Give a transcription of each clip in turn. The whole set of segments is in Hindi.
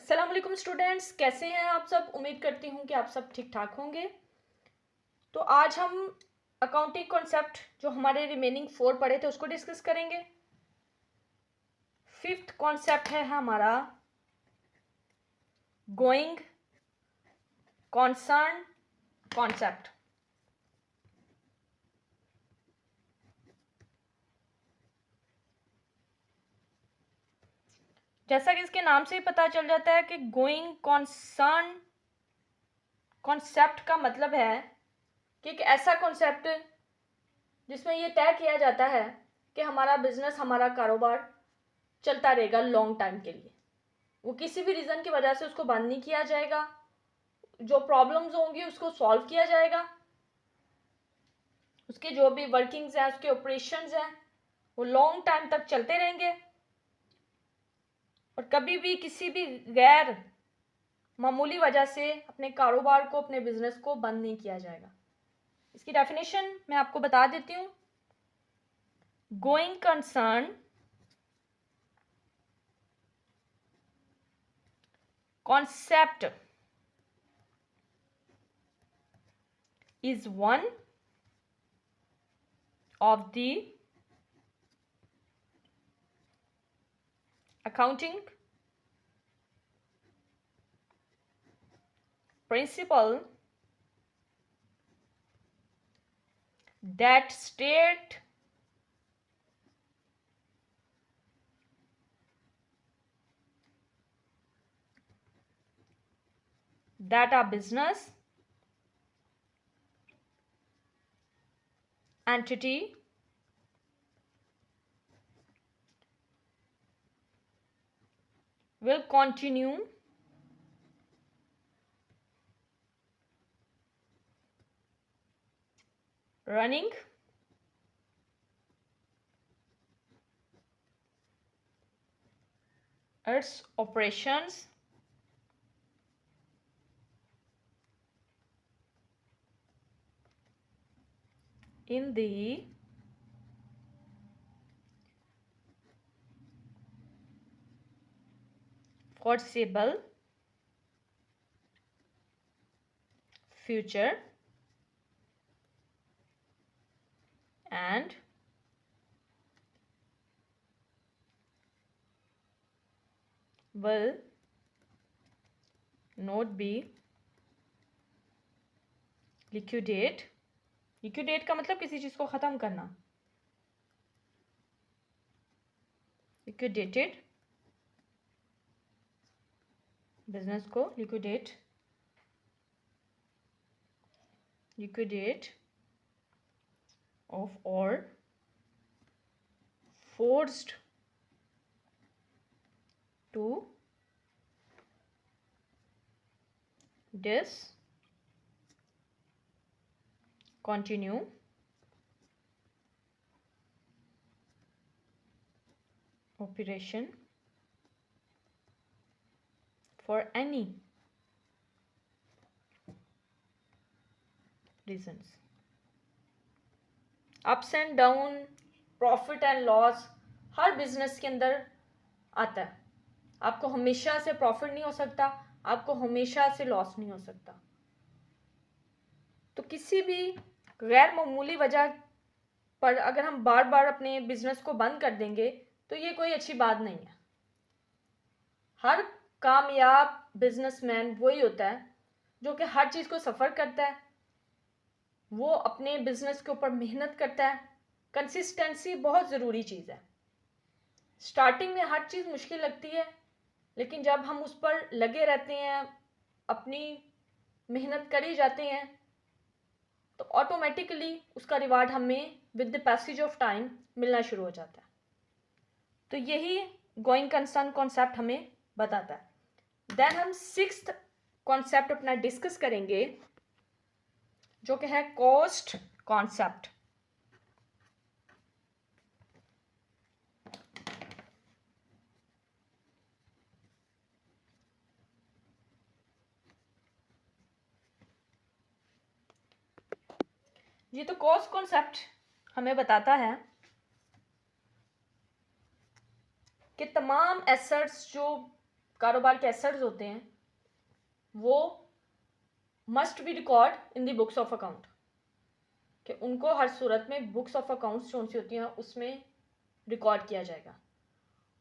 अस्सलाम वालेकुम स्टूडेंट्स, कैसे हैं आप सब। उम्मीद करती हूँ कि आप सब ठीक ठाक होंगे। तो आज हम अकाउंटिंग कॉन्सेप्ट जो हमारे रिमेनिंग 4 पढ़े थे उसको डिस्कस करेंगे। 5th कॉन्सेप्ट है हमारा गोइंग कॉन्सर्न कॉन्सेप्ट। जैसा कि इसके नाम से ही पता चल जाता है कि गोइंग कॉन्सर्न कॉन्सेप्ट का मतलब है कि एक ऐसा कॉन्सेप्ट जिसमें ये तय किया जाता है कि हमारा बिजनेस, हमारा कारोबार चलता रहेगा लॉन्ग टाइम के लिए। वो किसी भी रीज़न की वजह से उसको बंद नहीं किया जाएगा। जो प्रॉब्लम्स होंगी उसको सॉल्व किया जाएगा। उसके जो भी वर्किंग्स हैं, उसके ऑपरेशंस हैं, वो लॉन्ग टाइम तक चलते रहेंगे और कभी भी किसी भी गैर मामूली वजह से अपने कारोबार को, अपने बिजनेस को बंद नहीं किया जाएगा। इसकी डेफिनेशन मैं आपको बता देती हूँ। Going concern concept is one of the accounting principle that state that a business entity will continue running its operations in the foreseeable future and will not be liquidate का मतलब किसी चीज को खत्म करना। लिक्विडेटेड, बिजनेस को liquidate of or forced to discontinue operation for any reasons। Ups and down, profit and loss her business के अंदर आता है। आपको हमेशा से प्रॉफिट नहीं हो सकता, आपको हमेशा से लॉस नहीं हो सकता। तो किसी भी गैर मामूली वजह पर अगर हम बार बार अपने बिजनेस को बंद कर देंगे तो ये कोई अच्छी बात नहीं है। हर कामयाब बिजनेसमैन वही होता है जो कि हर चीज़ को सफ़र करता है, वो अपने बिजनेस के ऊपर मेहनत करता है। कंसिस्टेंसी बहुत ज़रूरी चीज़ है। स्टार्टिंग में हर चीज़ मुश्किल लगती है, लेकिन जब हम उस पर लगे रहते हैं, अपनी मेहनत करी जाते हैं, तो ऑटोमेटिकली उसका रिवार्ड हमें with the passage of time मिलना शुरू हो जाता है। तो यही गोइंग कंसर्न कॉन्सेप्ट हमें बताता है। देन हम 6th कॉन्सेप्ट अपना डिस्कस करेंगे जो कि है कॉस्ट कॉन्सेप्ट। ये तो कॉस्ट कॉन्सेप्ट हमें बताता है कि तमाम एसेट्स जो कारोबार के एसेट्स होते हैं वो must be record in the books of account, कि उनको हर सूरत में बुक्स ऑफ अकाउंट्स जो सी होती हैं उसमें रिकॉर्ड किया जाएगा।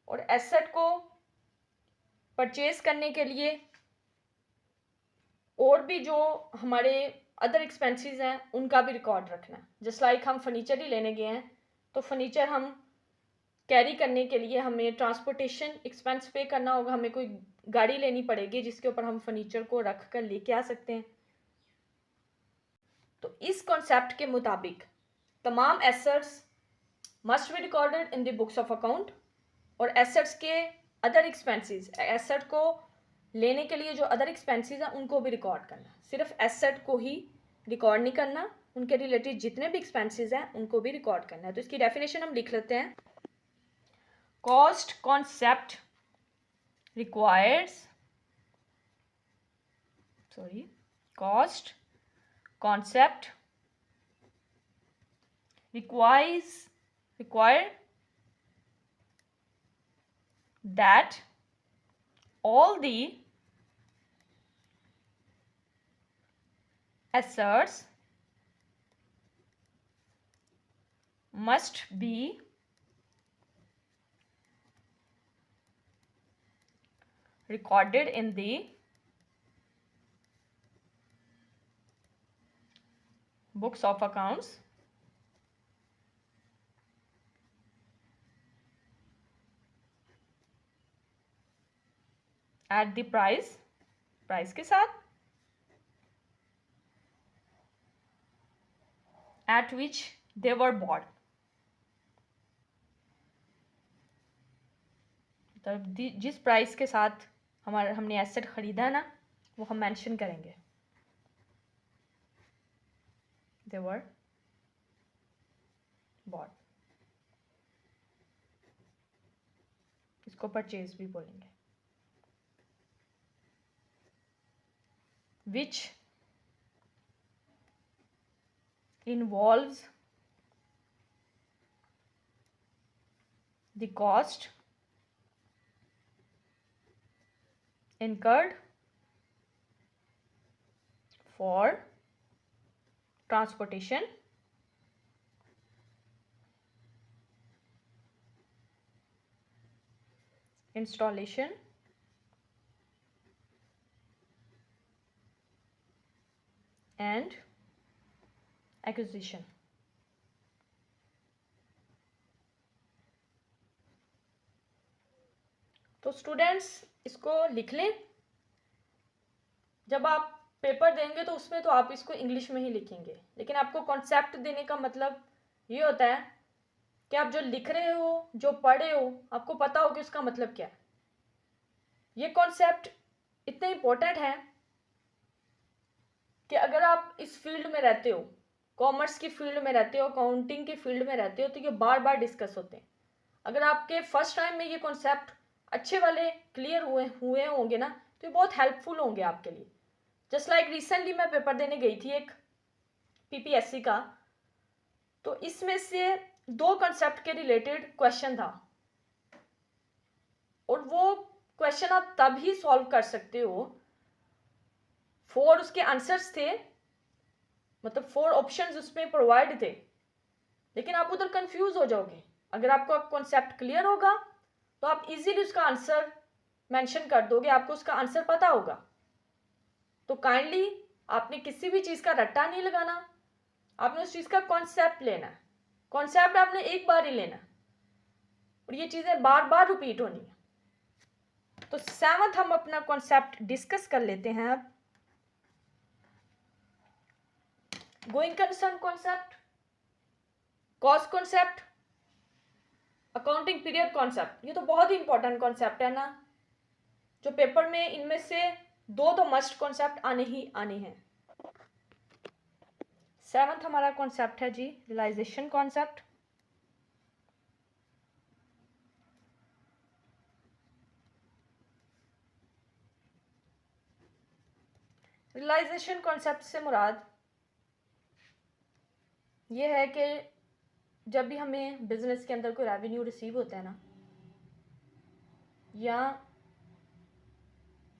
और एसेट को परचेज करने के लिए और भी जो हमारे अदर एक्सपेंसेस हैं उनका भी रिकॉर्ड रखना है। जस्ट लाइक हम फर्नीचर ही लेने गए हैं तो फर्नीचर हम कैरी करने के लिए हमें ट्रांसपोर्टेशन एक्सपेंस पे करना होगा, हमें कोई गाड़ी लेनी पड़ेगी जिसके ऊपर हम फर्नीचर को रख कर लेके आ सकते हैं। तो इस कॉन्सेप्ट के मुताबिक तमाम assets must be recorded in the books of account, और एसेट्स के अदर एक्सपेंसेस, एसेट को लेने के लिए जो अदर एक्सपेंसेस हैं उनको भी रिकॉर्ड करना। सिर्फ एसेट को ही रिकॉर्ड नहीं करना, उनके रिलेटेड जितने भी एक्सपेंसेस हैं उनको भी रिकॉर्ड करना है। तो इसकी डेफिनेशन हम लिख लेते हैं। Cost concept requires cost concept require that all the assets must be recorded in the books of accounts at the price के साथ at which they were bought, तो जिस प्राइस के साथ हमने एसेट खरीदा ना वो हम मेंशन करेंगे। they were bought, इसको परचेज भी बोलेंगे। which involves the cost incurred for transportation, installation, and acquisition। तो स्टूडेंट्स इसको लिख लें। जब आप पेपर देंगे तो उसमें तो आप इसको इंग्लिश में ही लिखेंगे, लेकिन आपको कॉन्सेप्ट देने का मतलब ये होता है कि आप जो लिख रहे हो, जो पढ़ रहे हो, आपको पता हो कि उसका मतलब क्या है। ये कॉन्सेप्ट इतने इम्पोर्टेंट है कि अगर आप इस फील्ड में रहते हो, कॉमर्स की फील्ड में रहते हो, अकाउंटिंग की फील्ड में रहते हो, तो ये बार बार डिस्कस होते हैं। अगर आपके फर्स्ट टाइम में ये कॉन्सेप्ट अच्छे वाले क्लियर हुए होंगे ना तो ये बहुत हेल्पफुल होंगे आपके लिए। जस्ट लाइक रिसेंटली मैं पेपर देने गई थी एक पीपीएससी का, तो इसमें से 2 कॉन्सेप्ट के रिलेटेड क्वेश्चन था, और वो क्वेश्चन आप तभी सॉल्व कर सकते हो, 4 उसके आंसर्स थे, मतलब 4 ऑप्शंस उसमें प्रोवाइड थे, लेकिन आप उधर कंफ्यूज हो जाओगे। अगर आपका कॉन्सेप्ट क्लियर होगा तो आप इजीली उसका आंसर मेंशन कर दोगे, आपको उसका आंसर पता होगा। तो काइंडली आपने किसी भी चीज़ का रट्टा नहीं लगाना, आपने उस चीज़ का कॉन्सेप्ट लेना है। कॉन्सेप्ट आपने एक बार ही लेना है और ये चीज़ें बार बार रिपीट होनी है। तो 7th हम अपना कॉन्सेप्ट डिस्कस कर लेते हैं अब। Going concern concept, cost concept, accounting period concept, ये तो बहुत ही इंपॉर्टेंट कॉन्सेप्ट है ना, जो पेपर में इनमें से 2 तो मस्ट कॉन्सेप्ट आने ही आने हैं। 7th हमारा कॉन्सेप्ट है जी रियलाइजेशन कॉन्सेप्ट। रियलाइजेशन कॉन्सेप्ट से मुराद ये है कि जब भी हमें बिजनेस के अंदर कोई रेवेन्यू रिसीव होता है ना, या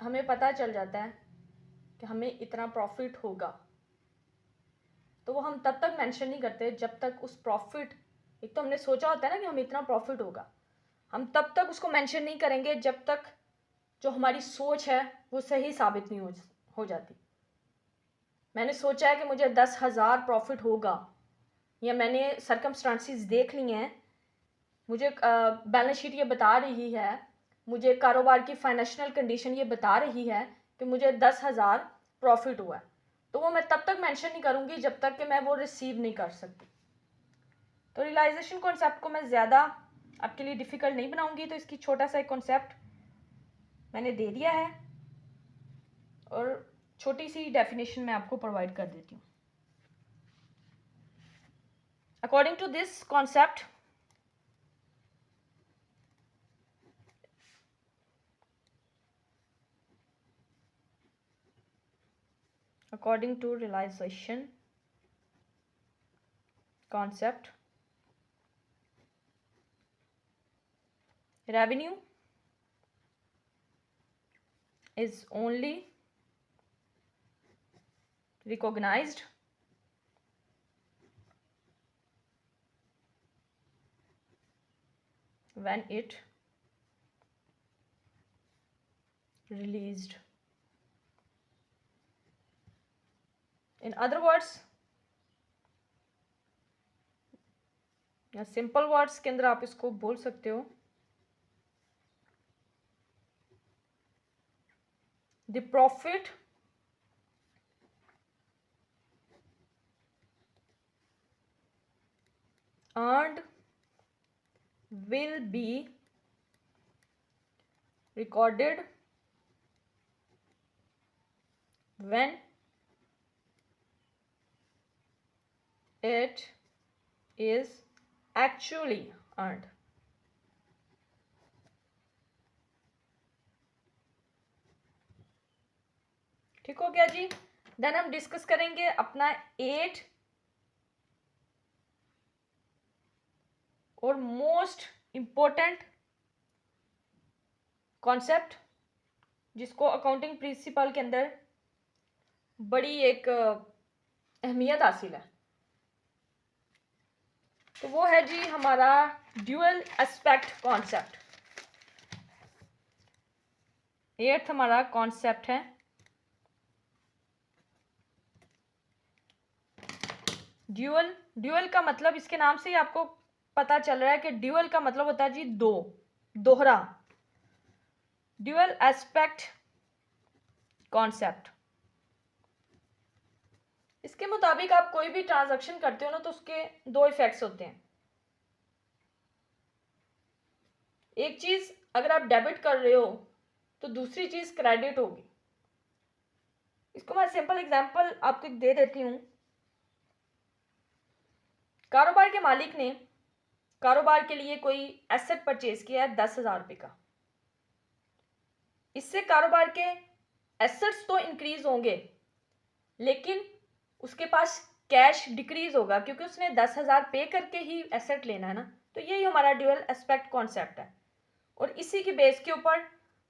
हमें पता चल जाता है कि हमें इतना प्रॉफिट होगा, तो वो हम तब तक मेंशन नहीं करते जब तक उस प्रॉफिट, एक तो हमने सोचा होता है ना कि हमें इतना प्रॉफिट होगा, हम तब तक उसको मेंशन नहीं करेंगे जब तक जो हमारी सोच है वो सही साबित नहीं हो जाती। मैंने सोचा है कि मुझे 10,000 प्रॉफिट होगा, या मैंने सर्कमस्टांसिस देख ली हैं, मुझे बैलेंस शीट ये बता रही है, मुझे कारोबार की फाइनेंशियल कंडीशन ये बता रही है कि मुझे 10,000 प्रॉफिट हुआ है, तो वो मैं तब तक मेंशन नहीं करूँगी जब तक कि मैं वो रिसीव नहीं कर सकती। तो रियलाइजेशन कॉन्सेप्ट को मैं ज़्यादा आपके लिए डिफ़िकल्ट नहीं बनाऊंगी, तो इसकी छोटा सा एक कॉन्सेप्ट मैंने दे दिया है और छोटी सी डेफिनेशन मैं आपको प्रोवाइड कर देती हूँ। According to this concept, according to realization concept, revenue is only recognized when it released. In other words, या सिंपल वर्ड्स के अंदर आप इसको बोल सकते हो, the profit earned will be recorded when it is actually earned. ठीक हो गया जी। देन हम डिस्कस करेंगे अपना 8 और मोस्ट इम्पोर्टेंट कॉन्सेप्ट, जिसको अकाउंटिंग प्रिंसिपल के अंदर बड़ी एक अहमियत हासिल है। तो वो है जी हमारा ड्यूअल एस्पेक्ट कॉन्सेप्ट। 8th हमारा कॉन्सेप्ट है ड्यूअल। ड्यूअल का मतलब इसके नाम से ही आपको पता चल रहा है कि ड्यूअल का मतलब होता है जी दोहरा, ड्यूअल एस्पेक्ट कॉन्सेप्ट। इसके मुताबिक आप कोई भी ट्रांजैक्शन करते हो ना, तो उसके 2 इफेक्ट्स होते हैं। एक चीज अगर आप डेबिट कर रहे हो तो दूसरी चीज क्रेडिट होगी। इसको मैं सिंपल एग्जांपल आपको दे देती हूँ। कारोबार के मालिक ने कारोबार के लिए कोई एसेट परचेज किया है 10,000 रुपये का। इससे कारोबार के एसेट्स तो इंक्रीज होंगे, लेकिन उसके पास कैश डिक्रीज होगा, क्योंकि उसने 10,000 पे करके ही एसेट लेना है ना। तो यही हमारा ड्यूअल एस्पेक्ट कॉन्सेप्ट है, और इसी की बेस के ऊपर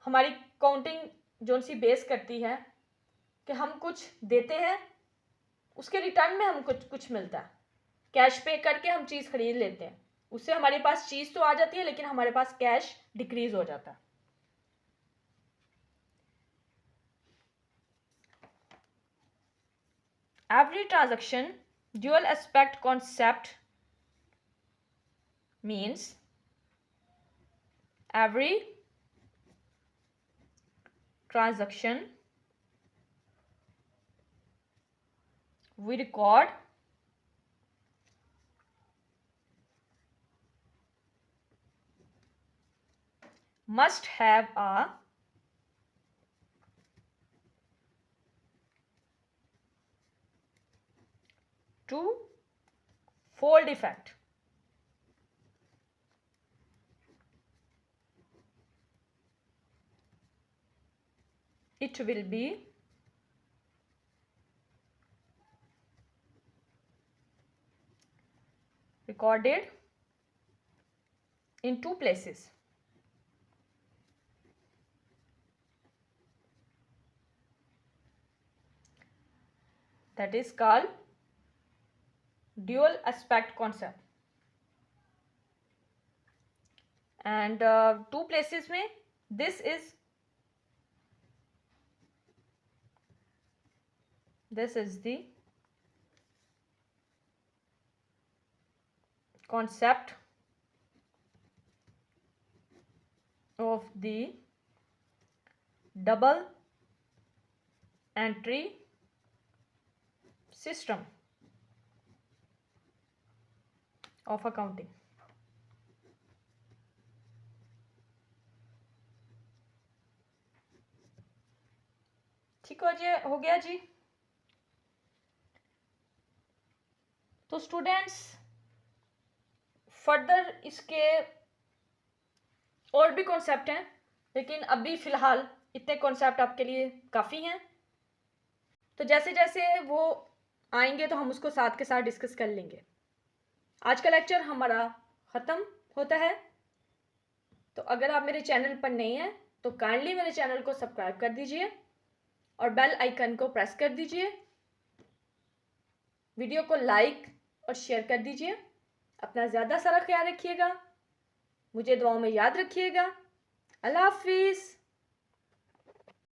हमारी काउंटिंग जो सी बेस करती है कि हम कुछ देते हैं, उसके रिटर्न में हम कुछ मिलता है। कैश पे करके हम चीज़ खरीद लेते हैं, उससे हमारे पास चीज़ तो आ जाती है, लेकिन हमारे पास कैश डिक्रीज हो जाता है। Every transaction, dual aspect concept means every transaction we record must have a two-fold effect. It will be recorded in 2 places. that is called dual aspect concept. And two places में this is the concept of the double entry system of accounting. ठीक हो गया जी। तो स्टूडेंट्स फर्दर इसके और भी कॉन्सेप्ट हैं, लेकिन अभी फ़िलहाल इतने कॉन्सेप्ट आपके लिए काफ़ी हैं। तो जैसे जैसे वो आएंगे तो हम उसको साथ के साथ डिस्कस कर लेंगे। आज का लेक्चर हमारा ख़त्म होता है। तो अगर आप मेरे चैनल पर नए हैं तो काइंडली मेरे चैनल को सब्सक्राइब कर दीजिए और बेल आइकन को प्रेस कर दीजिए। वीडियो को लाइक और शेयर कर दीजिए। अपना ज़्यादा सारा ख्याल रखिएगा, मुझे दुआओं में याद रखिएगा। अल्लाह हाफिज़।